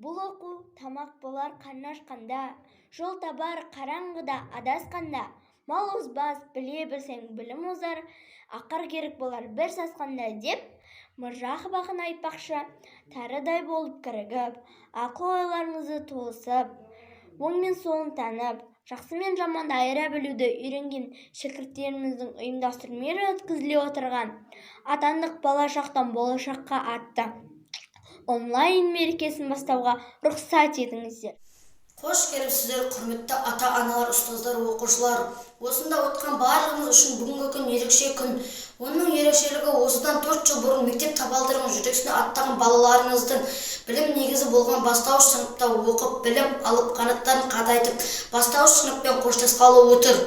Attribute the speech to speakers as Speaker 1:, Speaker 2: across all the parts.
Speaker 1: Бұл оқу тамақ болар қарны ашқанда, жол табар қараңғыда адасқанда, мал озбас, біле білсең білім озар, ақыр керек болар бір сасқанда деп, Міржақып ақын айтпақшы, тарыдай болып кірігіп, ақыл-ойларыңызды толысып, оң мен солын танып, жақсы мен жаманды айыра білуді үйренген шәкірттеріміздің ұйымдастыруымен өткізіле отырған «Атандық бала шақтан болашаққа» атты онлайн мерекесін бастауға рұқсат етіңіздер.
Speaker 2: Қош келіпсіздер, құрметті ата-аналар, ұстаздар, оқушылар. Осында отқан барлығыңыз үшін бүгінгі күн ерекше күн. Оның ерекшелігі осыдан 4 жыл бұрын мектеп табалдырығын жүрексіне аттаған балаларыңыздың білім негізі болған бастауыш сыныпта оқып, білім алып, қанаттарын қатайтып, бастауыш сыныппен қоштасқалы отыр.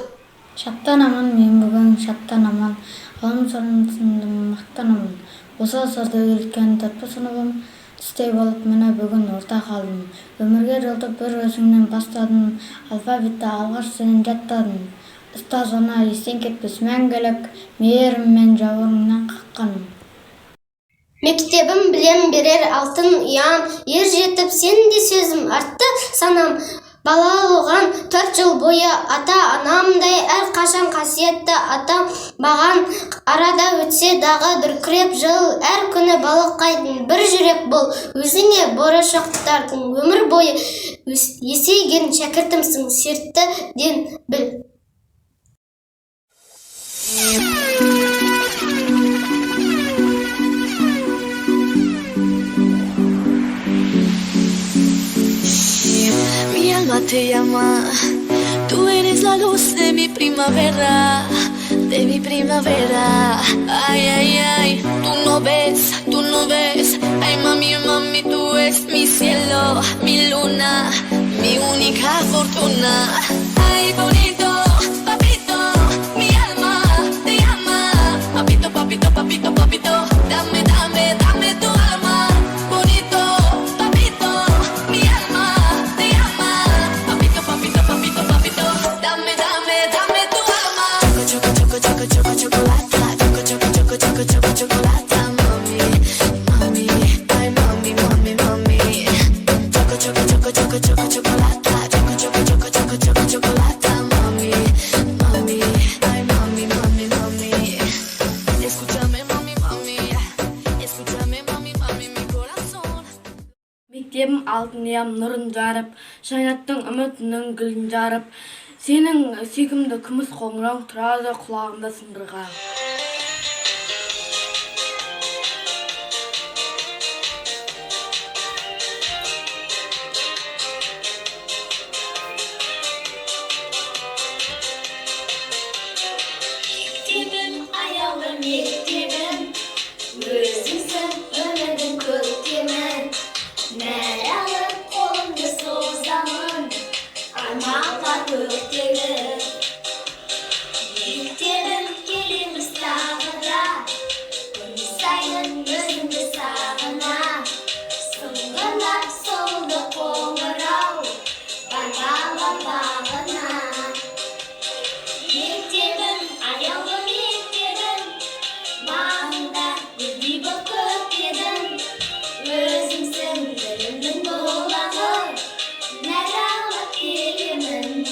Speaker 3: Шаттанамын мен бүгін, шаттанамын. Ғылым сыныбым мақтанамын. Осы ғасырда өткен тырпы сыныбым тістей болып міне бүгін орта қалдым. Өмірге жолды бір өзіңнен бастадым. Алфавитті алғаш сенен жаттадым. Ұстаз ona естен кетпес мәңгілік, мейіріммен жауырыннан қаққаным.
Speaker 4: Мектебім білем берер алтын ұям, ер жетіп сенің де сөзім артты санам. Балалығын 4 жыл бойы ата-анамдай әрқашан қасиетті атам маған. Арада өтсе дағы дүркіреп жыл, әр күні балыққайтын бір жүрек бол. Өзіңе болашақтардың өмір бойы есейген шәкіртімсің, сертті ден біл.
Speaker 5: Mi alma te llama, tú eres la luz de mi primavera, de mi primavera. Ay, ay, ay, tú no ves, ay mami, mami, tú eres mi cielo, mi luna, mi única fortuna. Ay, bonito, papito, mi alma te llama, papito, papito, papito, papito, dame, dame, dame tu alma. Bonito, papito, mi alma te llama, papito, papito, papito, papito, dame, dame, dame tu alma. Choco, choco, choco, choco, chocolata, choco, choco, choco, choco, choco, chocolata, mami, mami, ay mami, mami, mami. Choco, choco, choco, choco, choco, chocolata, choco, choco, choco, choco, choco, chocolata, mami, mami, ay mami, mami, mami. Escúchame, mami, mami, escúchame, mami, mami, mi corazón.
Speaker 3: Мектебім алтын ұям нұрын жарып, жайнаттың үмітінің гүлін жарып, сенің сүйкімді күміс қоңырауың тұрады құлағымда сыңғырға.
Speaker 4: Mектебім, аяулы мектебім, өзіңсің өмірдің көктемін. Нәралы қолымды созамын, арманға көктеліп. Мектебім, келеміз тағы да, күн сайын өзіңді сағына. Сыңғырлап солды қоңырау, бармаған бағына. Мектебім, аяулы мектебім, маңында гүлдей боп көктедің. Өзіңсің білімнің бұлағы, нәр алып келемін.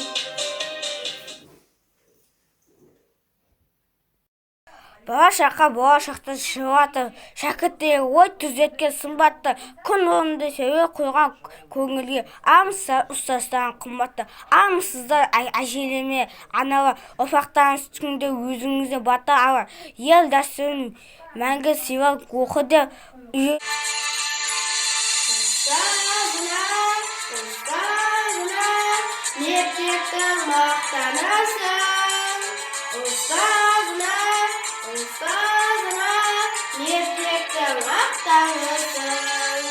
Speaker 1: Болашаққа болашақты шығаты, шәкірттері ой түзеткен сымбатты, күн орынды сеуе қойған көңілге, амсыздар ұстастан қымбатты, амсыздар әжелеме, аналар, ұрпақтарыңыз күнде өзіңізде бата алар, ел дәстүрін мәңгі сыйлар оқыды үйе.
Speaker 4: Ұстазына, мектептің мақтанасың. Ұстазына, мектептің мақтанасың.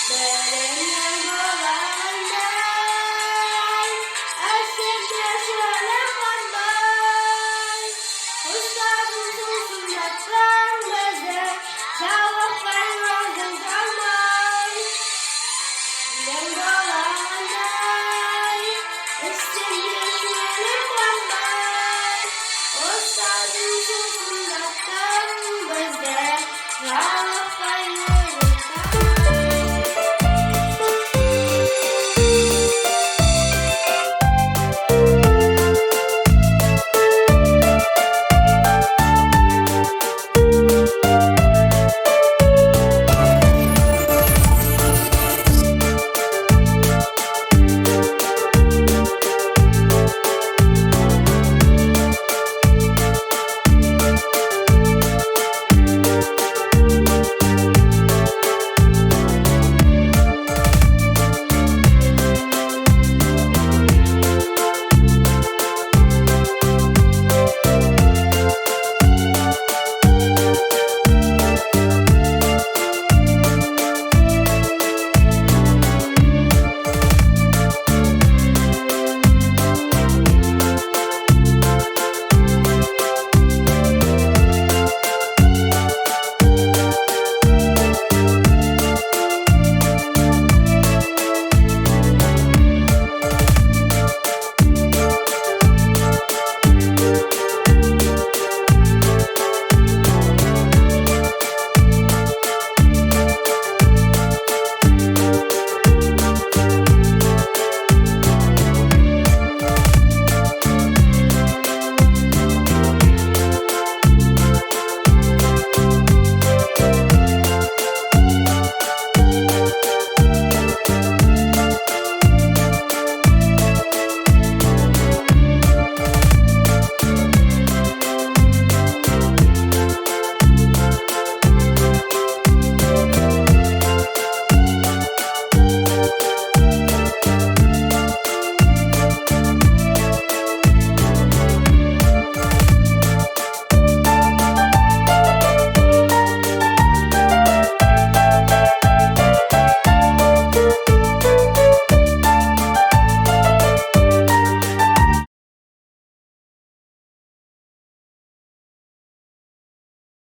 Speaker 4: Білімнің болғандай, әсерде шөлі қанбай. Ұстазың сұлсындатқан бізді, жауап